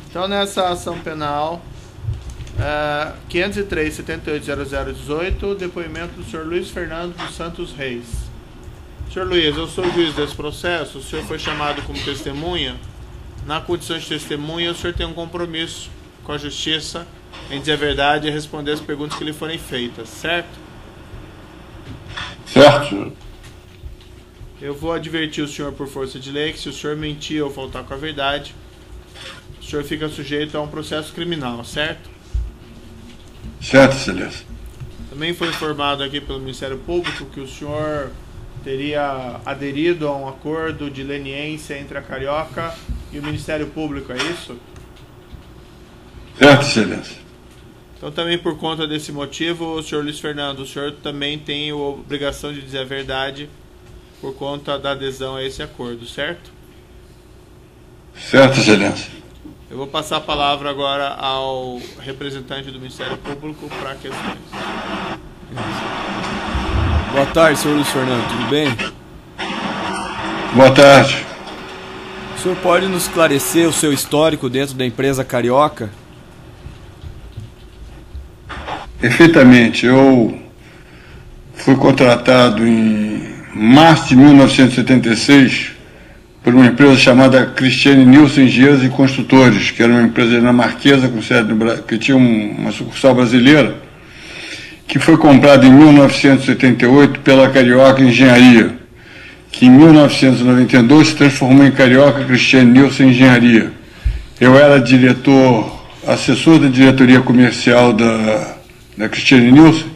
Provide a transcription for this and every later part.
Então, nessa ação penal 503-780018, depoimento do senhor Luiz Fernando dos Santos Reis. Senhor Luiz, eu sou o juiz desse processo, o senhor foi chamado como testemunha. Na condição de testemunha, o senhor tem um compromisso com a justiça em dizer a verdade e responder as perguntas que lhe forem feitas, certo? Certo. Eu vou advertir o senhor por força de lei que se o senhor mentir ou faltar com a verdade, o senhor fica sujeito a um processo criminal, certo? Certo, excelência. Também foi informado aqui pelo Ministério Público que o senhor teria aderido a um acordo de leniência entre a Carioca e o Ministério Público, é isso? Certo, excelência. Então, também por conta desse motivo, o senhor Luiz Fernando, o senhor também tem a obrigação de dizer a verdade por conta da adesão a esse acordo, certo? Certo, excelência. Eu vou passar a palavra agora ao representante do Ministério Público para questões. Boa tarde, senhor Luiz Fernando, tudo bem? Boa tarde. O senhor pode nos esclarecer o seu histórico dentro da empresa Carioca? Perfeitamente. Eu fui contratado em março de 1976 por uma empresa chamada Cristiane Nilson Engenheiros e Construtores, que era uma empresa dinamarquesa com sede no Brasil, que tinha uma sucursal brasileira, que foi comprada em 1988 pela Carioca Engenharia, que em 1992 se transformou em Carioca Cristiane Nilson Engenharia. Eu era assessor da diretoria comercial da Cristiane Nilson,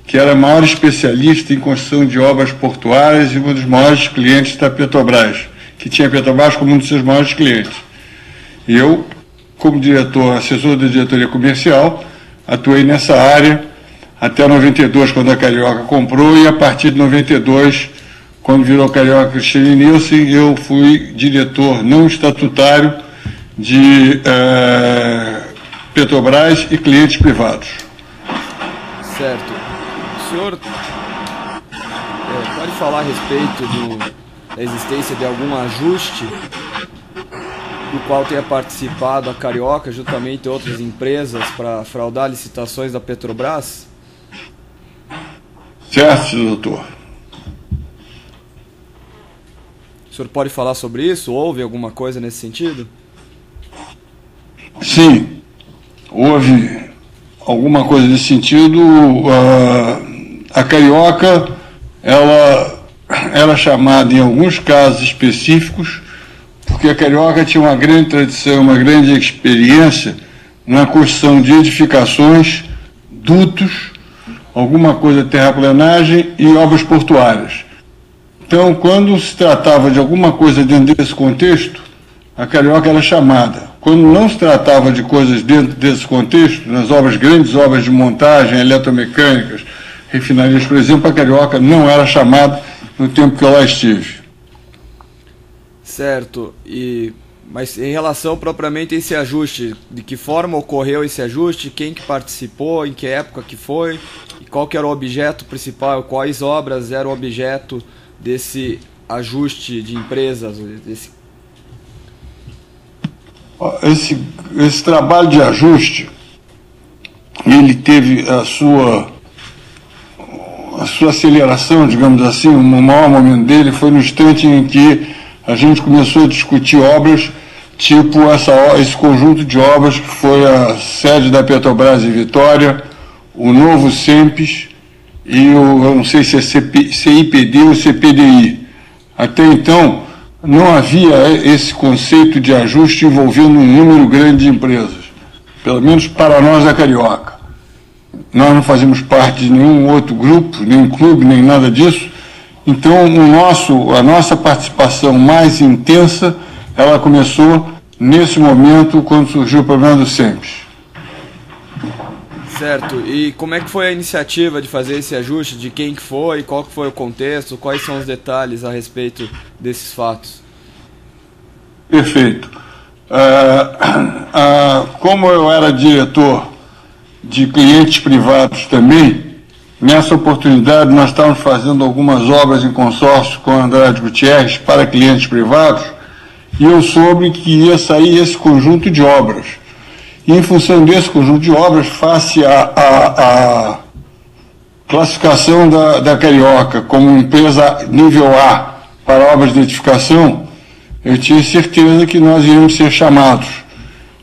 que era a maior especialista em construção de obras portuárias e um dos maiores clientes da Petrobras, que tinha a Petrobras como um dos seus maiores clientes. E eu, como assessor da diretoria comercial, atuei nessa área até 92, quando a Carioca comprou, e a partir de 92, quando virou Carioca Cristiane Nilson, eu fui diretor não estatutário de Petrobras e clientes privados. Certo. O senhor pode falar a respeito da existência de algum ajuste do qual tenha participado a Carioca, juntamente outras empresas, para fraudar licitações da Petrobras? Certo, doutor. O senhor pode falar sobre isso? Houve alguma coisa nesse sentido? Sim, houve alguma coisa nesse sentido. A Carioca, ela era chamada em alguns casos específicos, porque a Carioca tinha uma grande tradição, uma grande experiência na construção de edificações, dutos, alguma coisa de terraplenagem e obras portuárias. Então, quando se tratava de alguma coisa dentro desse contexto, a Carioca era chamada. Quando não se tratava de coisas dentro desse contexto, nas grandes obras de montagem, eletromecânicas, refinarias, por exemplo, a Carioca não era chamada no tempo que eu lá estive. Certo. Mas em relação propriamente a esse ajuste, de que forma ocorreu esse ajuste, quem que participou, em que época que foi, e qual que era o objeto principal, quais obras eram o objeto desse ajuste de empresas? Esse trabalho de ajuste, ele teve a sua aceleração, digamos assim, o maior momento dele foi no instante em que a gente começou a discutir obras, tipo esse conjunto de obras que foi a sede da Petrobras em Vitória, o novo SEMPES e eu não sei se é CIPD ou CPDI. Até então, não havia esse conceito de ajuste envolvendo um número grande de empresas, pelo menos para nós da Carioca. Nós não fazemos parte de nenhum outro grupo, nenhum clube, nem nada disso. Então, a nossa participação mais intensa, ela começou nesse momento, quando surgiu o problema do SEMPES. Certo. E como é que foi a iniciativa de fazer esse ajuste? De quem que foi? Qual que foi o contexto? Quais são os detalhes a respeito desses fatos? Perfeito. Como eu era diretor de clientes privados também, nessa oportunidade nós estávamos fazendo algumas obras em consórcio com Andrade Gutierrez para clientes privados e eu soube que ia sair esse conjunto de obras. E em função desse conjunto de obras, face à classificação da Carioca como empresa nível A para obras de edificação, eu tinha certeza que nós íamos ser chamados.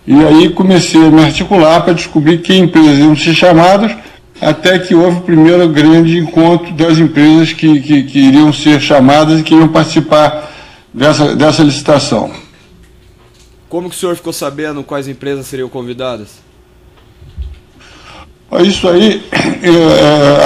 E aí comecei a me articular para descobrir que empresas iam ser chamadas, até que houve o primeiro grande encontro das empresas que iriam ser chamadas e que iriam participar dessa licitação. Como que o senhor ficou sabendo quais empresas seriam convidadas? Isso aí,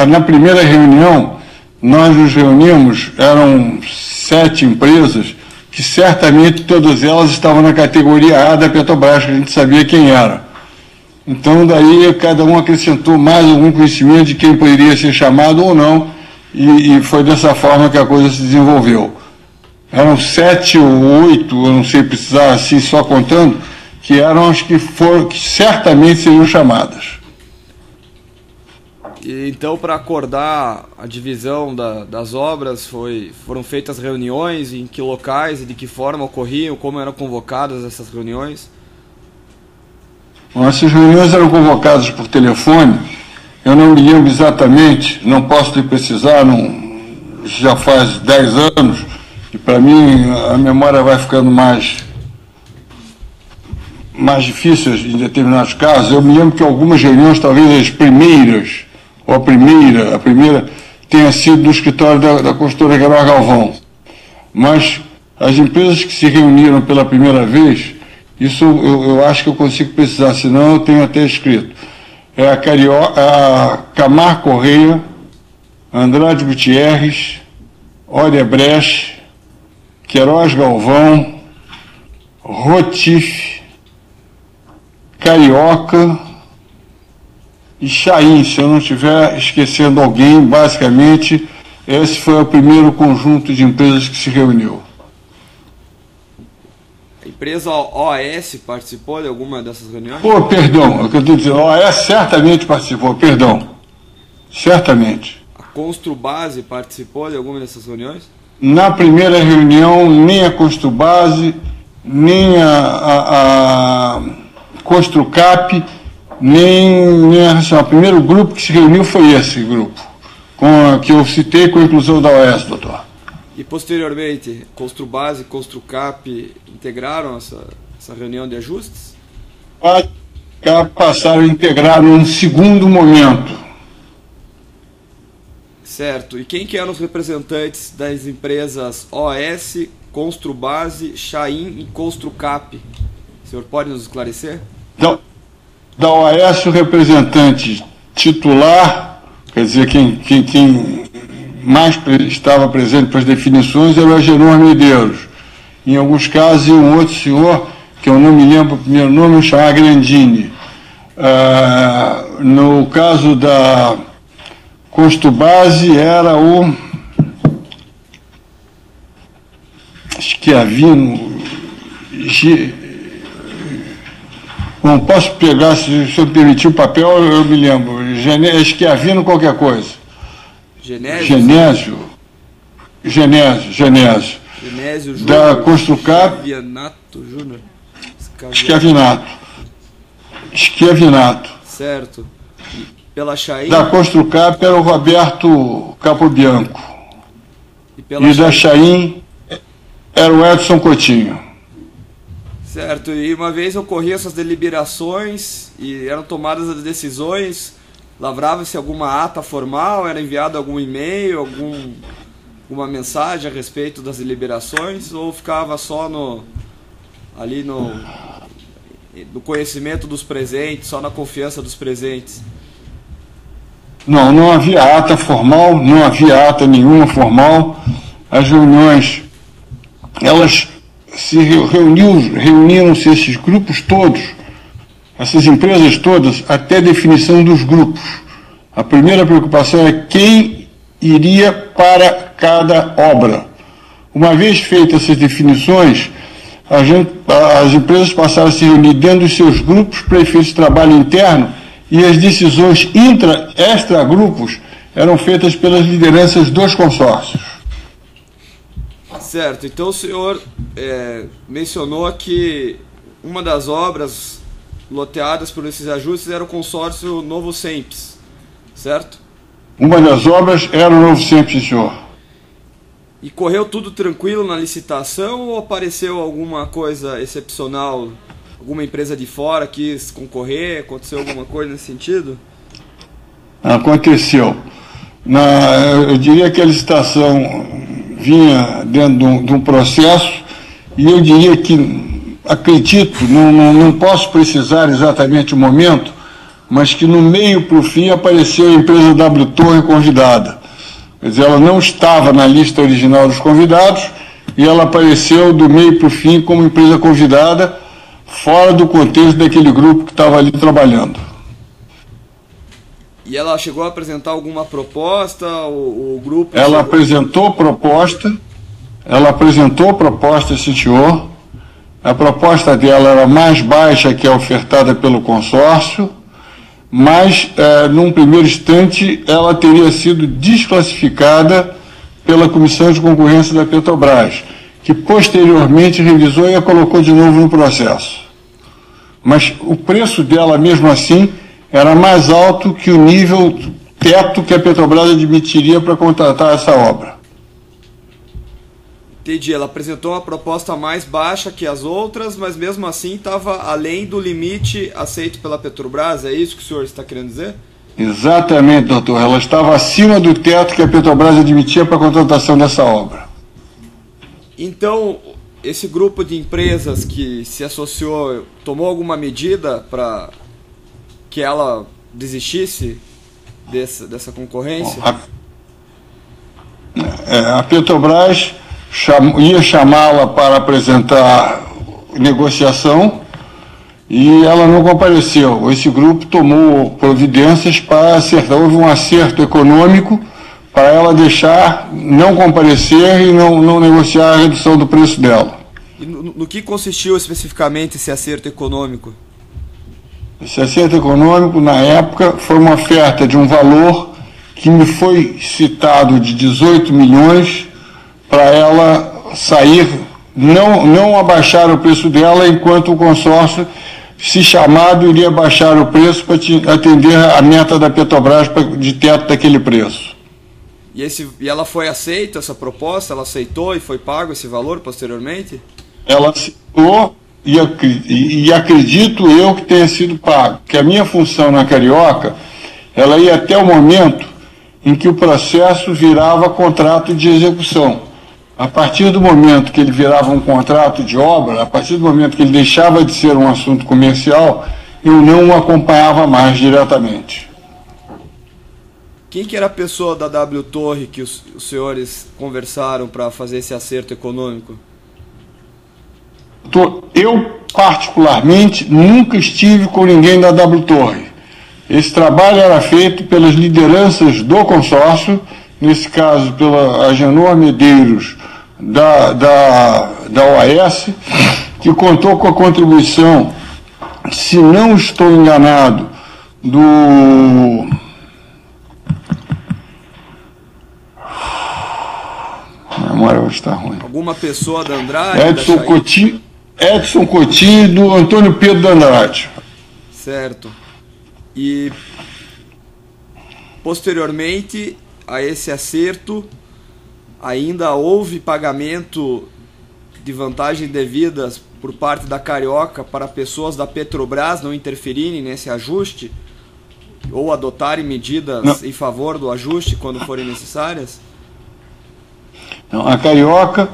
na primeira reunião, nós nos reunimos, eram 7 empresas, que certamente todas elas estavam na categoria A da Petrobras, que a gente sabia quem era. Então, daí, cada um acrescentou mais algum conhecimento de quem poderia ser chamado ou não, e foi dessa forma que a coisa se desenvolveu. Eram 7 ou 8, eu não sei precisar assim, só contando, que eram as que certamente seriam chamadas. E, então, para acordar a divisão das obras, foram feitas reuniões, em que locais e de que forma ocorriam, como eram convocadas essas reuniões? Bom, essas reuniões eram convocadas por telefone, eu não me lembro exatamente, não posso lhe precisar, já faz 10 anos, e para mim a memória vai ficando mais difícil em determinados casos. Eu me lembro que algumas reuniões, talvez as primeiras, ou a primeira tenha sido no escritório da consultora Queiroz Galvão. Mas as empresas que se reuniram pela primeira vez, isso eu acho que eu consigo precisar, senão eu tenho até escrito. É a Camargo Correia, Andrade Gutierrez, Odebrecht, Queiroz Galvão, Rotif, Carioca e Chain. Se eu não estiver esquecendo alguém, basicamente, esse foi o primeiro conjunto de empresas que se reuniu. A empresa OAS participou de alguma dessas reuniões? Perdão, o que eu estou dizendo, a OAS certamente participou, perdão. Certamente. A Construbase participou de alguma dessas reuniões? Na primeira reunião, nem a Construbase, nem a Construcap, nem a Racional. O primeiro grupo que se reuniu foi esse grupo, que eu citei com a inclusão da OAS, doutor. E posteriormente, Construbase e Construcap integraram essa reunião de ajustes? Passaram a integrar num segundo momento. Certo. E quem que eram os representantes das empresas OAS, Construbase, Chain e Construcap? O senhor pode nos esclarecer? Da OAS, o representante titular, quer dizer, quem mais estava presente para as definições era o Agenor Medeiros. Em alguns casos, um outro senhor, que eu não me lembro o primeiro nome, chamava Grandini. No caso da Construbase, era o Schiavino. Bom, posso pegar, se o senhor permitir o papel, eu me lembro. Schiavino qualquer coisa. Genésio Júnior. Da Construcap. Schiavinato. Certo. Pela Chain. Da Construcap era o Roberto Capobianco. E da Chain era o Edson Coutinho. Certo. E uma vez ocorriam essas deliberações e eram tomadas as decisões, lavrava-se alguma ata formal, era enviado algum e-mail, alguma mensagem a respeito das deliberações, ou ficava só no conhecimento dos presentes, só na confiança dos presentes? Não havia ata formal, não havia ata nenhuma formal. As reuniões, elas se reuniram-se esses grupos todos, essas empresas todas, até a definição dos grupos. A primeira preocupação é quem iria para cada obra. Uma vez feitas essas definições, as empresas passaram a se reunir dentro dos seus grupos para efeitos de trabalho interno, e as decisões extra-grupos eram feitas pelas lideranças dos consórcios. Certo, então o senhor mencionou que uma das obras loteadas por esses ajustes era o consórcio Novo Sempre, certo? Uma das obras era o Novo Sempre, senhor. E correu tudo tranquilo na licitação ou apareceu alguma coisa excepcional? Alguma empresa de fora quis concorrer? Aconteceu alguma coisa nesse sentido? Aconteceu. Eu diria que a licitação vinha dentro de um processo, e eu diria que, acredito, não posso precisar exatamente o momento, mas que no meio para o fim apareceu a empresa W Torre convidada. Quer dizer, ela não estava na lista original dos convidados e ela apareceu do meio para o fim como empresa convidada, fora do contexto daquele grupo que estava ali trabalhando. E ela chegou a apresentar alguma proposta, o grupo... Ela apresentou proposta, sim, senhor. A proposta dela era mais baixa que a ofertada pelo consórcio, mas, num primeiro instante, ela teria sido desclassificada pela Comissão de Concorrência da Petrobras, que posteriormente revisou e a colocou de novo no processo. Mas o preço dela, mesmo assim, era mais alto que o nível teto que a Petrobras admitiria para contratar essa obra. Entendi, ela apresentou uma proposta mais baixa que as outras, mas mesmo assim estava além do limite aceito pela Petrobras, é isso que o senhor está querendo dizer? Exatamente, doutor, ela estava acima do teto que a Petrobras admitia para a contratação dessa obra. Então, esse grupo de empresas que se associou, tomou alguma medida para que ela desistisse dessa concorrência? A Petrobras ia chamá-la para apresentar negociação e ela não compareceu. Esse grupo tomou providências para acertar. Houve um acerto econômico para ela não comparecer e não negociar a redução do preço dela. E no que consistiu especificamente esse acerto econômico? Esse acerto econômico, na época, foi uma oferta de um valor que me foi citado de 18 milhões para ela sair, não abaixar o preço dela, enquanto o consórcio, se chamado, iria baixar o preço para atender a meta da Petrobras de teto daquele preço. E ela foi aceita, essa proposta? Ela aceitou e foi pago esse valor posteriormente? Ela aceitou e acredito eu que tenha sido pago, que a minha função na Carioca, ela ia até o momento em que o processo virava contrato de execução. A partir do momento que ele virava um contrato de obra, a partir do momento que ele deixava de ser um assunto comercial, eu não o acompanhava mais diretamente. Quem que era a pessoa da W Torre que os senhores conversaram para fazer esse acerto econômico? Eu, particularmente, nunca estive com ninguém da W Torre. Esse trabalho era feito pelas lideranças do consórcio, nesse caso pela Agenor Medeiros, da OAS, que contou com a contribuição, se não estou enganado, A memória hoje está ruim. Alguma pessoa da Andrade? Edson Coutinho e do Antônio Pedro da Andrade. Certo. E posteriormente a esse acerto, ainda houve pagamento de vantagens devidas por parte da Carioca para pessoas da Petrobras não interferirem nesse ajuste ou adotarem medidas em favor do ajuste quando forem necessárias? Não, a Carioca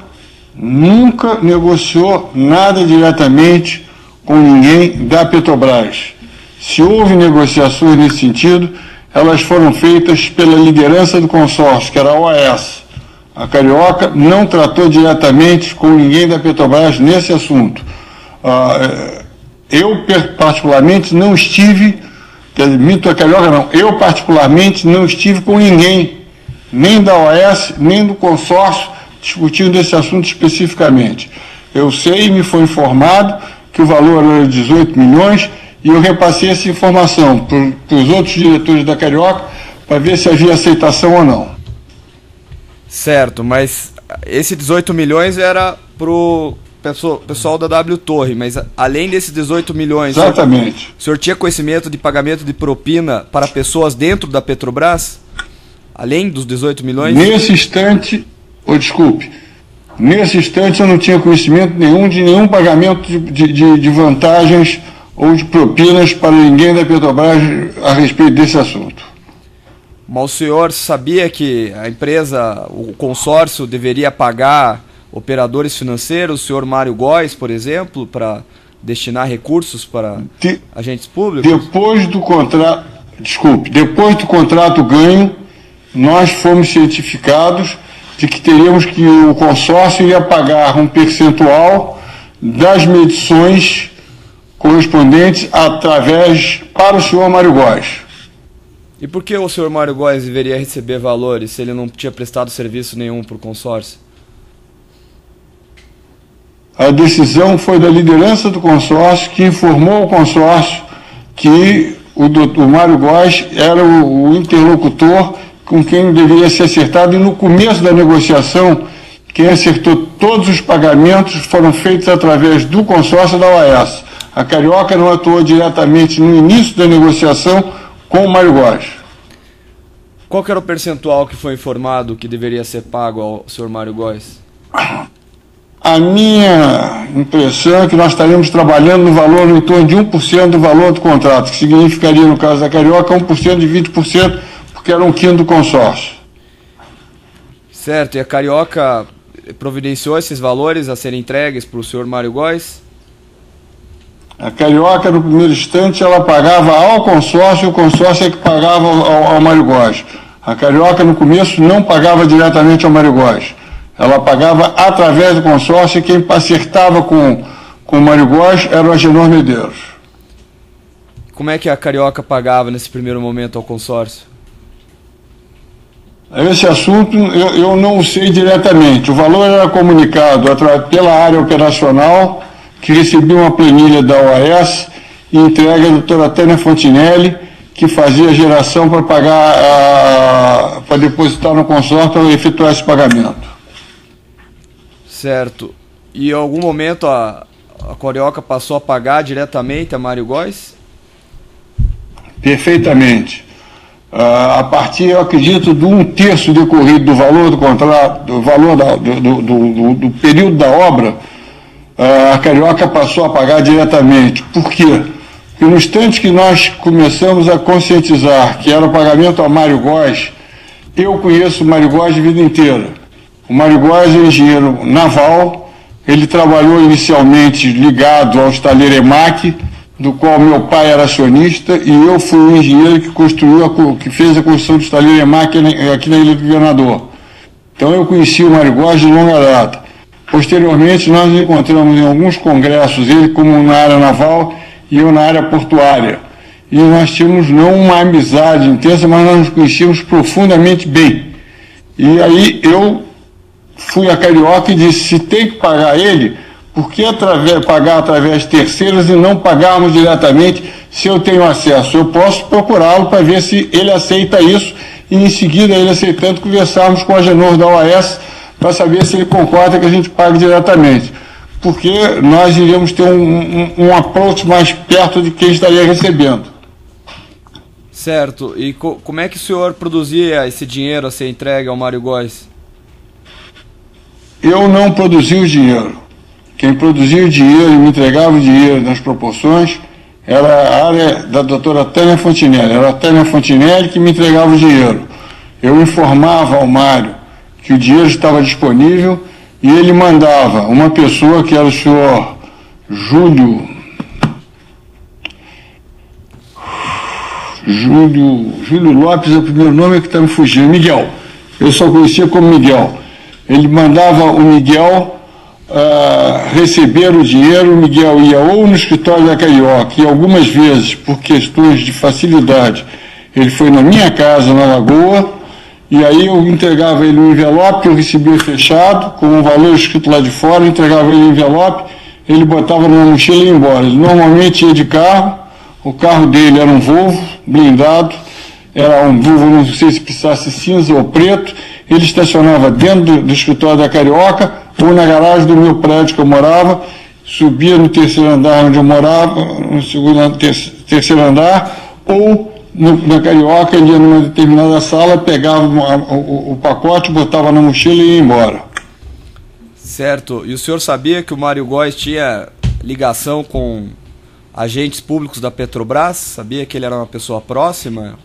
nunca negociou nada diretamente com ninguém da Petrobras. Se houve negociações nesse sentido, elas foram feitas pela liderança do consórcio, que era a OAS. A Carioca não tratou diretamente com ninguém da Petrobras nesse assunto. Eu, particularmente, não estive, minto a Carioca não, eu, particularmente, não estive com ninguém, nem da OAS, nem do consórcio, discutindo desse assunto especificamente. Eu sei e me foi informado que o valor era 18 milhões e eu repassei essa informação para os outros diretores da Carioca para ver se havia aceitação ou não. Certo, mas esse 18 milhões era pro pessoal da W Torre, mas além desses 18 milhões... Exatamente. O senhor tinha conhecimento de pagamento de propina para pessoas dentro da Petrobras? Além dos 18 milhões? Nesse instante, nesse instante eu não tinha conhecimento nenhum de nenhum pagamento de vantagens ou de propinas para ninguém da Petrobras a respeito desse assunto. Mas o senhor sabia que a empresa, o consórcio, deveria pagar operadores financeiros, o senhor Mário Góes, por exemplo, para destinar recursos para agentes públicos? Depois do contrato ganho, nós fomos cientificados de que teríamos que o consórcio ia pagar um percentual das medições correspondentes para o senhor Mário Góes. E por que o senhor Mário Góes deveria receber valores se ele não tinha prestado serviço nenhum para o consórcio? A decisão foi da liderança do consórcio, que informou o consórcio que o Mário Góes era o interlocutor com quem deveria ser acertado, e no começo da negociação, quem acertou todos os pagamentos foram feitos através do consórcio da OAS. A Carioca não atuou diretamente no início da negociação com o Mário Góes. Qual que era o percentual que foi informado que deveria ser pago ao senhor Mário Góes? A minha impressão é que nós estaríamos trabalhando no valor em torno de 1% do valor do contrato, que significaria, no caso da Carioca, 1% de 20%, porque era um quinto do consórcio. Certo, e a Carioca providenciou esses valores a serem entregues para o senhor Mário Góes? A Carioca, no primeiro instante, ela pagava ao consórcio, e o consórcio é que pagava ao Mário Góes. A Carioca, no começo, não pagava diretamente ao Mário Góes. Ela pagava através do consórcio, e quem acertava com o Mário Góes era o Agenor Medeiros. Como é que a Carioca pagava nesse primeiro momento ao consórcio? Esse assunto eu não sei diretamente. O valor era comunicado pela área operacional, que recebia uma planilha da OAS e entregue à doutora Tânia Fontinelli, que fazia a geração para pagar, para depositar no consórcio para efetuar esse pagamento. Certo. E em algum momento a Carioca passou a pagar diretamente a Mário Góes? Perfeitamente. A partir, eu acredito, de 1/3 decorrido do valor do contrato, do valor do período da obra, a Carioca passou a pagar diretamente. Por quê? Porque no instante que nós começamos a conscientizar que era o pagamento a Mário Góes, eu conheço o Mário Góes de vida inteira. O Mário Góes é engenheiro naval, ele trabalhou inicialmente ligado ao estaleiro EMAC, do qual meu pai era acionista, e eu fui o engenheiro que fez a construção do estaleiro EMAC aqui na Ilha do Governador. Então eu conheci o Mário Góes de longa data. Posteriormente, nós nos encontramos em alguns congressos, ele como na área naval e eu na área portuária. E nós tínhamos não uma amizade intensa, mas nós nos conhecíamos profundamente bem. E aí eu fui a Carioca e disse, se tem que pagar ele, por que pagar através de terceiros e não pagarmos diretamente se eu tenho acesso? Eu posso procurá-lo para ver se ele aceita isso, e em seguida, ele aceitando, conversarmos com o Agenor da OAS para saber se ele concorda que a gente pague diretamente. Porque nós iríamos ter um approach mais perto de quem estaria recebendo. Certo. E como é que o senhor produzia esse dinheiro a ser entregue ao Mário Góes? Eu não produzia o dinheiro. Quem produzia o dinheiro e me entregava o dinheiro nas proporções era a área da doutora Tânia Fontinelli. Era a Tânia Fontinelli que me entregava o dinheiro. Eu informava ao Mário que o dinheiro estava disponível e ele mandava uma pessoa, que era o senhor Júlio Lopes, é o primeiro nome que está me fugindo, Miguel. Eu só conhecia como Miguel. Ele mandava o Miguel receber o dinheiro, o Miguel ia ou no escritório da Carioca, e algumas vezes, por questões de facilidade, ele foi na minha casa, na Lagoa, e aí eu entregava ele um envelope que eu recebia fechado, com um valor escrito lá de fora, entregava ele um envelope, ele botava numa mochila e ia embora. Ele normalmente ia de carro, o carro dele era um Volvo blindado, era um Volvo, não sei se precisasse cinza ou preto, ele estacionava dentro do escritório da Carioca ou na garagem do meu prédio que eu morava, subia no terceiro andar onde eu morava, no segundo, terceiro andar, ou na Carioca, ele ia numa determinada sala, pegava o pacote, botava na mochila e ia embora. Certo. E o senhor sabia que o Mário Góes tinha ligação com agentes públicos da Petrobras? Sabia que ele era uma pessoa próxima?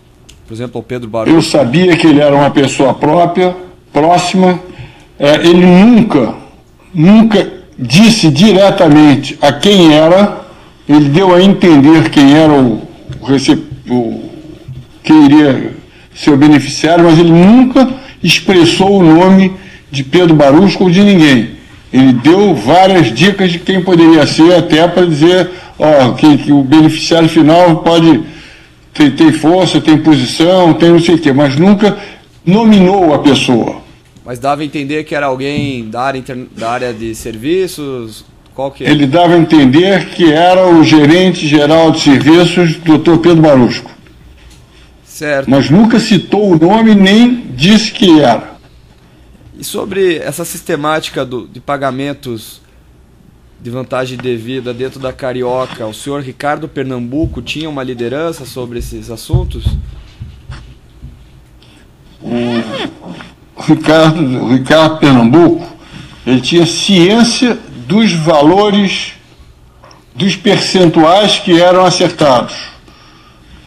Por exemplo, o Pedro Barroso? Eu sabia que ele era uma pessoa próxima. Ele nunca disse diretamente a quem era. Ele deu a entender quem era quem iria ser o beneficiário, mas ele nunca expressou o nome de Pedro Barusco ou de ninguém. Ele deu várias dicas de quem poderia ser, até para dizer que o beneficiário final pode ter força, tem posição, tem não sei o quê, mas nunca nominou a pessoa. Mas dava a entender que era alguém da área de serviços? Qual que é? Ele dava a entender que era o gerente geral de serviços, Dr. Pedro Barusco. Certo. Mas nunca citou o nome, nem disse que era. E sobre essa sistemática de pagamentos de vantagem devida dentro da Carioca, o senhor Ricardo Pernambuco tinha uma liderança sobre esses assuntos? O Ricardo Pernambuco, ele tinha ciência dos valores, dos percentuais que eram acertados.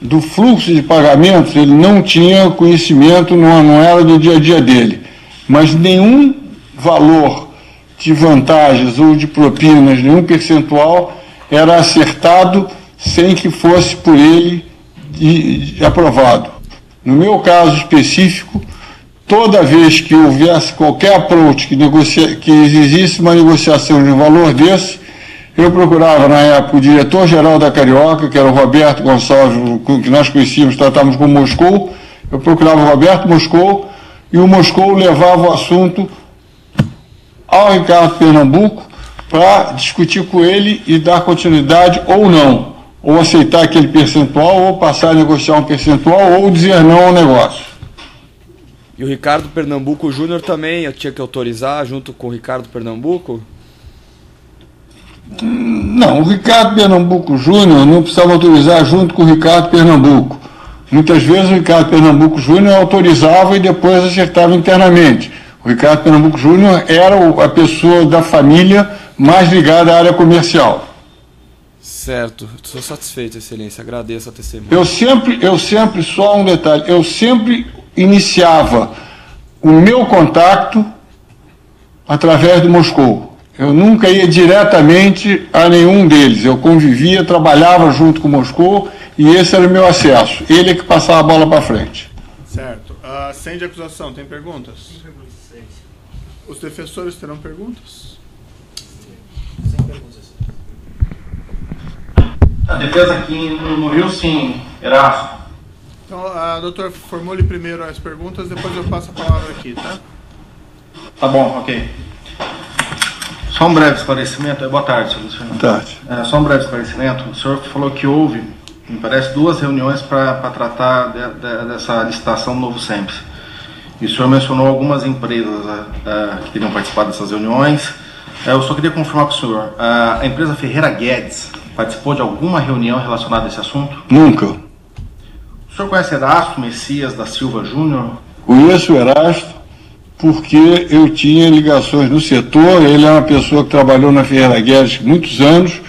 Do fluxo de pagamentos, ele não tinha conhecimento, não era do dia a dia dele. Mas nenhum valor de vantagens ou de propinas, nenhum percentual era acertado sem que fosse por ele aprovado. No meu caso específico, toda vez que houvesse qualquer approach que exigisse uma negociação de um valor desse, eu procurava, na época, o diretor-geral da Carioca, que era o Roberto Gonçalves, que nós conhecíamos, tratávamos como Moscou. Eu procurava o Roberto Moscou, e o Moscou levava o assunto ao Ricardo Pernambuco para discutir com ele e dar continuidade ou não, ou aceitar aquele percentual, ou passar a negociar um percentual, ou dizer não ao negócio. E o Ricardo Pernambuco Júnior também eu tinha que autorizar junto com o Ricardo Pernambuco? Não, o Ricardo Pernambuco Júnior não precisava autorizar junto com o Ricardo Pernambuco. Muitas vezes o Ricardo Pernambuco Júnior autorizava e depois acertava internamente. O Ricardo Pernambuco Júnior era a pessoa da família mais ligada à área comercial. Certo, estou satisfeito, Excelência, agradeço a testemunha. Eu sempre, só um detalhe, eu sempre iniciava o meu contato através do Moscou. Eu nunca ia diretamente a nenhum deles. Eu convivia, trabalhava junto com o Moscou e esse era o meu acesso. Ele é que passava a bola para frente. Certo. Sem de acusação, tem perguntas? Os defensores terão perguntas? Sem perguntas. A defesa aqui no Rio, sim, Erasto. Então, doutor, formule primeiro as perguntas, depois eu passo a palavra aqui, tá? Tá bom, ok. Só um breve esclarecimento. Boa tarde, senhor Luiz Fernando. Boa tarde. Só um breve esclarecimento. O senhor falou que houve, me parece, 2 reuniões para tratar dessa licitação do Novo Sempre. E o senhor mencionou algumas empresas que teriam participado dessas reuniões. Eu só queria confirmar com o senhor. A empresa Ferreira Guedes participou de alguma reunião relacionada a esse assunto? Nunca. O senhor conhece Erasto Messias da Silva Júnior? Conheço o Erasto porque eu tinha ligações no setor. Ele é uma pessoa que trabalhou na Ferreira Guedes muitos anos.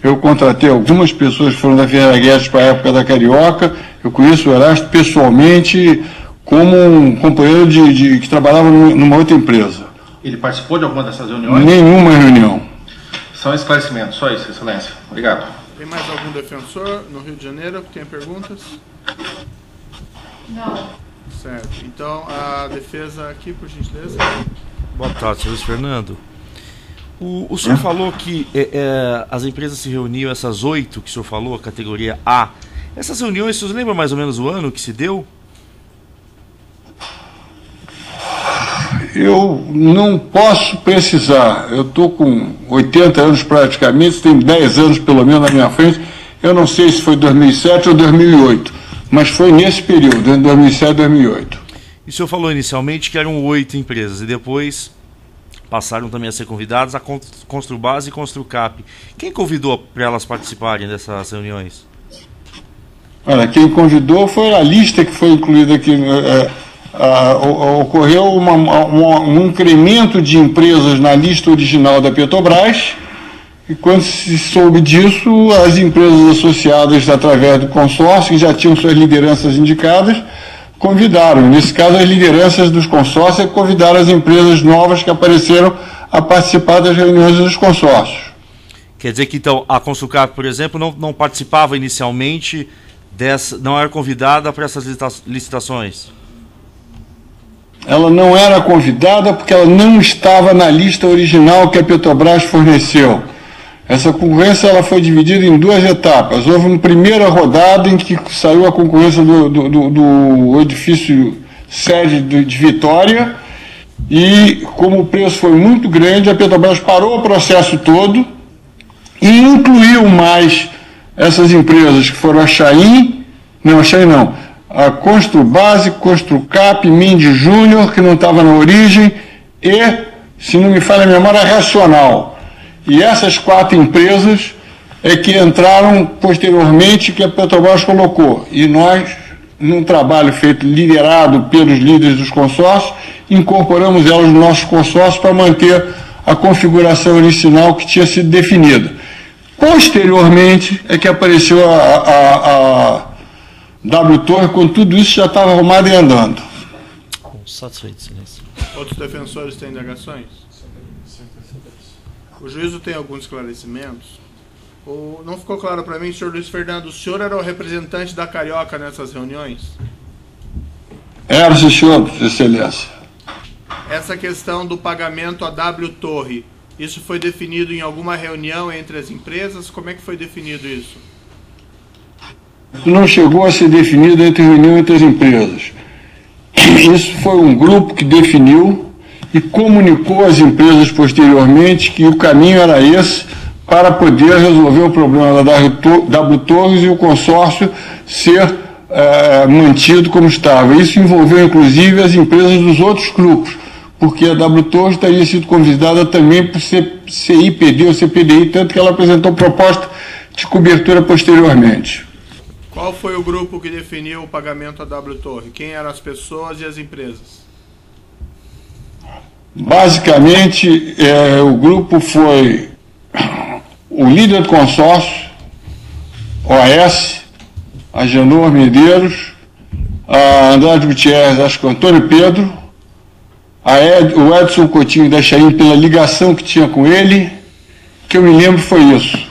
Eu contratei algumas pessoas que foram da Ferreira Guedes para a época da Carioca. Eu conheço o Erasto pessoalmente como um companheiro que trabalhava numa outra empresa. Ele participou de alguma dessas reuniões? Nenhuma reunião. São esclarecimentos, só isso, Excelência. Obrigado. Tem mais algum defensor no Rio de Janeiro que tenha perguntas? Não. Certo. Então, a defesa aqui, por gentileza. Boa tarde, senhor Luiz Fernando. O senhor falou que as empresas se reuniam, essas 8 que o senhor falou, a categoria A. Essas reuniões, o senhor lembra mais ou menos o ano que se deu? Eu não posso precisar. Eu estou com 80 anos praticamente, tem 10 anos pelo menos na minha frente. Eu não sei se foi 2007 ou 2008, mas foi nesse período, entre 2007 e 2008. E o senhor falou inicialmente que eram 8 empresas e depois passaram também a ser convidadas a Construbase e Construcap. Quem convidou para elas participarem dessas reuniões? Olha, quem convidou foi a lista que foi incluída aqui. Ocorreu um incremento de empresas na lista original da Petrobras, e quando se soube disso, as empresas associadas através do consórcio, que já tinham suas lideranças indicadas, convidaram. Nesse caso, as lideranças dos consórcios convidaram as empresas novas que apareceram a participar das reuniões dos consórcios. Quer dizer que, então, a Construcap, por exemplo, não participava inicialmente não era convidada para essas licitações? Ela não era convidada porque ela não estava na lista original que a Petrobras forneceu. Essa concorrência ela foi dividida em 2 etapas. Houve uma primeira rodada em que saiu a concorrência do edifício sede de Vitória, e como o preço foi muito grande, a Petrobras parou o processo todo e incluiu mais essas empresas que foram a Construbase, Construcap, Mindy Júnior, que não estava na origem, e, se não me falha a memória, a Racional. E essas 4 empresas é que entraram posteriormente, que a Petrobras colocou. E nós, num trabalho feito, liderado pelos líderes dos consórcios, incorporamos elas no nosso consórcio para manter a configuração original que tinha sido definida. Posteriormente é que apareceu a W Torre, quando tudo isso já estava arrumado e andando. Satisfeito, silêncio. Outros defensores têm indagações? O juízo tem alguns esclarecimentos? Não ficou claro para mim, senhor Luiz Fernando, o senhor era o representante da Carioca nessas reuniões? Era, senhor, excelência. Essa questão do pagamento a W Torre, isso foi definido em alguma reunião entre as empresas? Como é que foi definido isso? Não chegou a ser definido reunião entre as empresas. Isso foi um grupo que definiu e comunicou às empresas posteriormente que o caminho era esse para poder resolver o problema da W Torres e o consórcio ser mantido como estava. Isso envolveu inclusive as empresas dos outros grupos, porque a W Torres teria sido convidada também por CIPD ou CPDI, tanto que ela apresentou proposta de cobertura posteriormente. Qual foi o grupo que definiu o pagamento à W Torre? Quem eram as pessoas e as empresas? Basicamente, o grupo foi o líder do consórcio, OAS, a Genor Medeiros, a Andrade Gutierrez, acho que o Antônio Pedro, o Edson Coutinho da Chaim, pela ligação que tinha com ele, que eu me lembro foi isso.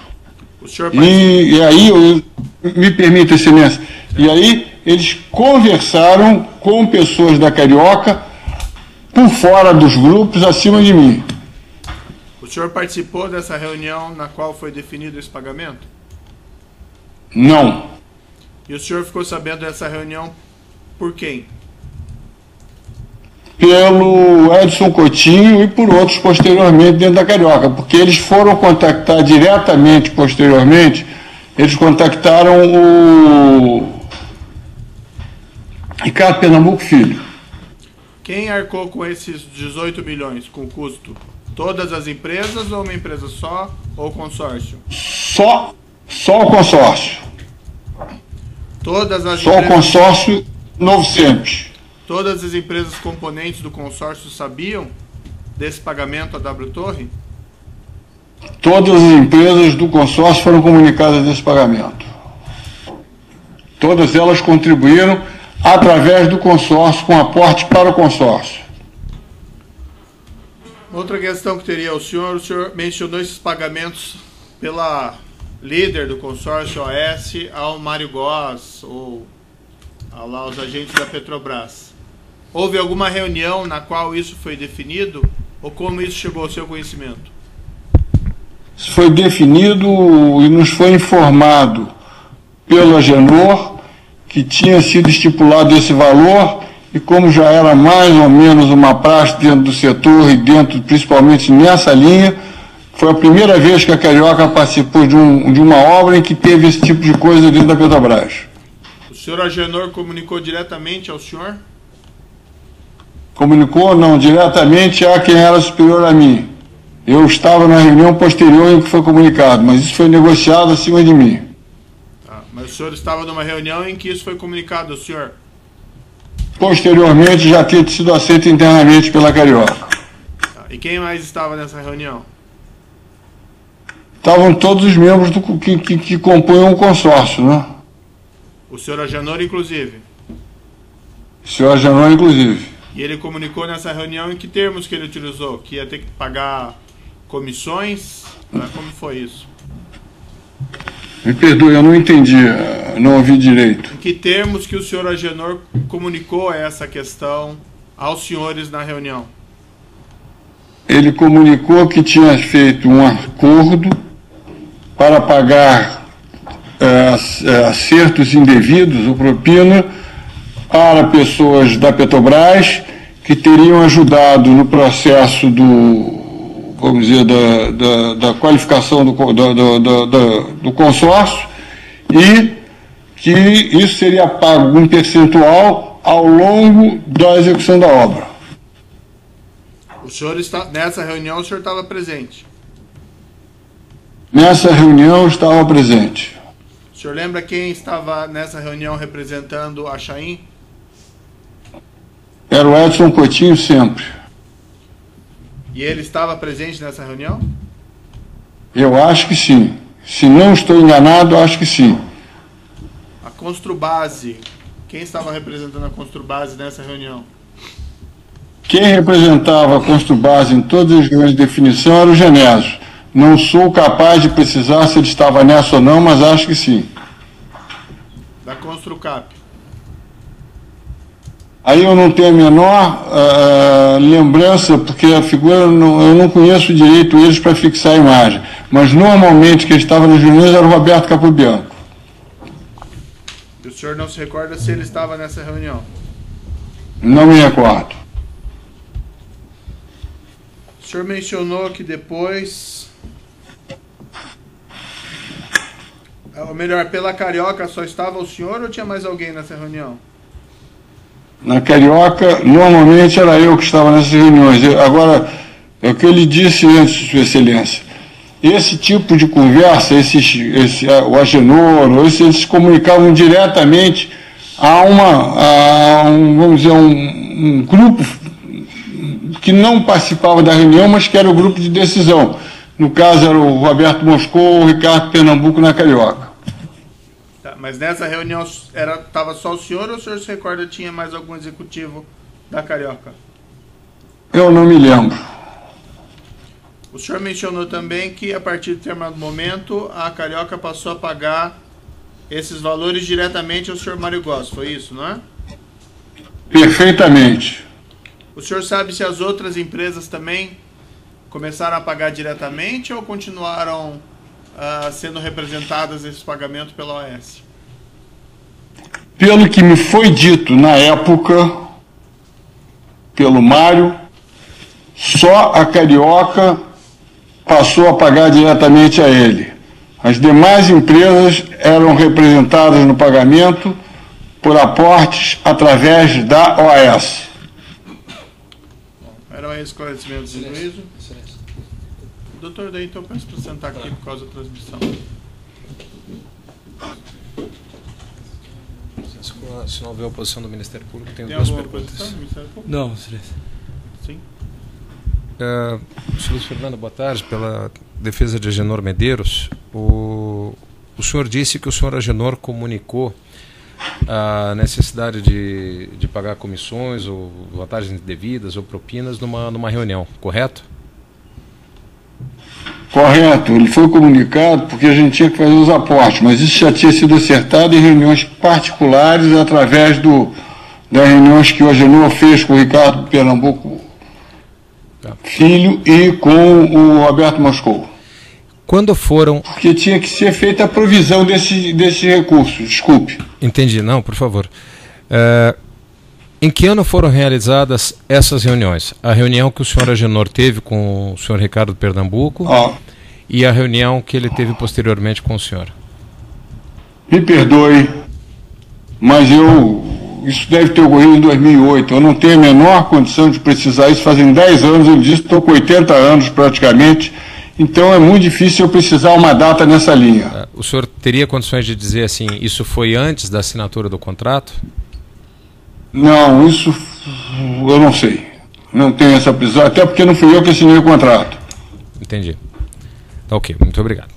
O senhor e aí, me permita, excelência, e aí eles conversaram com pessoas da Carioca por fora dos grupos, acima de mim. O senhor participou dessa reunião na qual foi definido esse pagamento? Não. E o senhor ficou sabendo dessa reunião por quem? Pelo Edson Coutinho e por outros posteriormente dentro da Carioca, porque eles foram contactar diretamente posteriormente, eles contactaram o Ricardo Pernambuco Filho. Quem arcou com esses 18 milhões, com custo? Todas as empresas ou uma empresa só ou consórcio? Só o consórcio. Todas as só empresas... o consórcio Novo Sempre. Todas as empresas componentes do consórcio sabiam desse pagamento à W Torre? Todas as empresas do consórcio foram comunicadas desse pagamento. Todas elas contribuíram através do consórcio, com aporte para o consórcio. Outra questão que teria o senhor mencionou esses pagamentos pela líder do consórcio OS ao Mário Góes, ou aos agentes da Petrobras. Houve alguma reunião na qual isso foi definido, ou como isso chegou ao seu conhecimento? Isso foi definido e nos foi informado pela Genor que tinha sido estipulado esse valor, e como já era mais ou menos uma praxe dentro do setor e dentro, principalmente nessa linha, foi a primeira vez que a Carioca participou de uma obra em que teve esse tipo de coisa dentro da Petrobras. O senhor Agenor comunicou diretamente ao senhor? Comunicou, não, diretamente a quem era superior a mim. Eu estava na reunião posterior em que foi comunicado, mas isso foi negociado acima de mim. Tá, mas o senhor estava numa reunião em que isso foi comunicado ao senhor? Posteriormente já tinha sido aceito internamente pela Carioca. Tá, e quem mais estava nessa reunião? Estavam todos os membros que compunham o consórcio, né? O senhor Agenor, inclusive? O senhor Agenor, inclusive. E ele comunicou nessa reunião em que termos que ele utilizou? Que ia ter que pagar comissões? Como foi isso? Me perdoe, eu não entendi, não ouvi direito. Em que termos que o senhor Agenor comunicou essa questão aos senhores na reunião? Ele comunicou que tinha feito um acordo para pagar acertos indevidos ou propina para pessoas da Petrobras que teriam ajudado no processo vamos dizer, da qualificação do consórcio, e que isso seria pago um percentual ao longo da execução da obra. O senhor nessa reunião o senhor estava presente? Nessa reunião eu estava presente. O senhor lembra quem estava nessa reunião representando a Chain? Era o Edson Coutinho sempre. E ele estava presente nessa reunião? Eu acho que sim. Se não estou enganado, acho que sim. A Construbase, quem estava representando a Construbase nessa reunião? Quem representava a Construbase em todas as reuniões de definição era o Genésio. Não sou capaz de precisar se ele estava nessa ou não, mas acho que sim. Da Construcap? Aí eu não tenho a menor lembrança, porque a figura, eu não conheço direito eles para fixar a imagem. Mas normalmente quem estava nas reuniões era o Roberto Capobianco. E o senhor não se recorda se ele estava nessa reunião? Não me recordo. O senhor mencionou que depois... Ou melhor, pela Carioca só estava o senhor ou tinha mais alguém nessa reunião? Na Carioca, normalmente era eu que estava nessas reuniões. Agora, é o que eu lhe disse antes, Sua Excelência. Esse tipo de conversa, o Agenor, eles se comunicavam diretamente vamos dizer, um grupo que não participava da reunião, mas que era o grupo de decisão. No caso, era o Roberto Moscou, o Ricardo Pernambuco na Carioca. Tá, mas nessa reunião estava só o senhor ou o senhor se recorda que tinha mais algum executivo da Carioca? Eu não me lembro. O senhor mencionou também que a partir de determinado momento a Carioca passou a pagar esses valores diretamente ao senhor Mário Góes, foi isso, não é? Perfeitamente. O senhor sabe se as outras empresas também começaram a pagar diretamente ou continuaram sendo representadas esse pagamento pela OAS? Pelo que me foi dito na época, pelo Mário, só a Carioca passou a pagar diretamente a ele. As demais empresas eram representadas no pagamento por aportes através da OAS. Eram esclarecimentos de juízo. Doutor, daí então peço para sentar aqui por causa da transmissão. Se não houver oposição do Ministério Público, tenho Tem duas alguma perguntas. oposição do Ministério Público? Não, Excelência. Sim. Senhor Luiz Fernando, boa tarde. Pela defesa de Agenor Medeiros, o senhor disse que o senhor Agenor comunicou a necessidade de pagar comissões ou vantagens devidas ou propinas numa reunião, correto? Correto, ele foi comunicado porque a gente tinha que fazer os aportes, mas isso já tinha sido acertado em reuniões particulares através das reuniões que o Agenor fez com o Ricardo Pernambuco Filho e com o Roberto Moscou. Quando foram... Porque tinha que ser feita a provisão desse recurso, desculpe. Entendi, não, por favor. Em que ano foram realizadas essas reuniões? A reunião que o senhor Agenor teve com o senhor Ricardo Pernambuco e a reunião que ele teve posteriormente com o senhor? Me perdoe, mas eu isso deve ter ocorrido em 2008. Eu não tenho a menor condição de precisar isso. Fazem 10 anos, eu disse, estou com 80 anos praticamente, então é muito difícil eu precisar uma data nessa linha. O senhor teria condições de dizer assim, isso foi antes da assinatura do contrato? Não, isso eu não sei. Não tenho essa precisão, até porque não fui eu que assinei o contrato. Entendi. Tá ok, muito obrigado.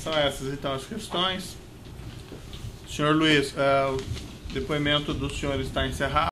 São essas então as questões. Senhor Luiz, o depoimento do senhor está encerrado.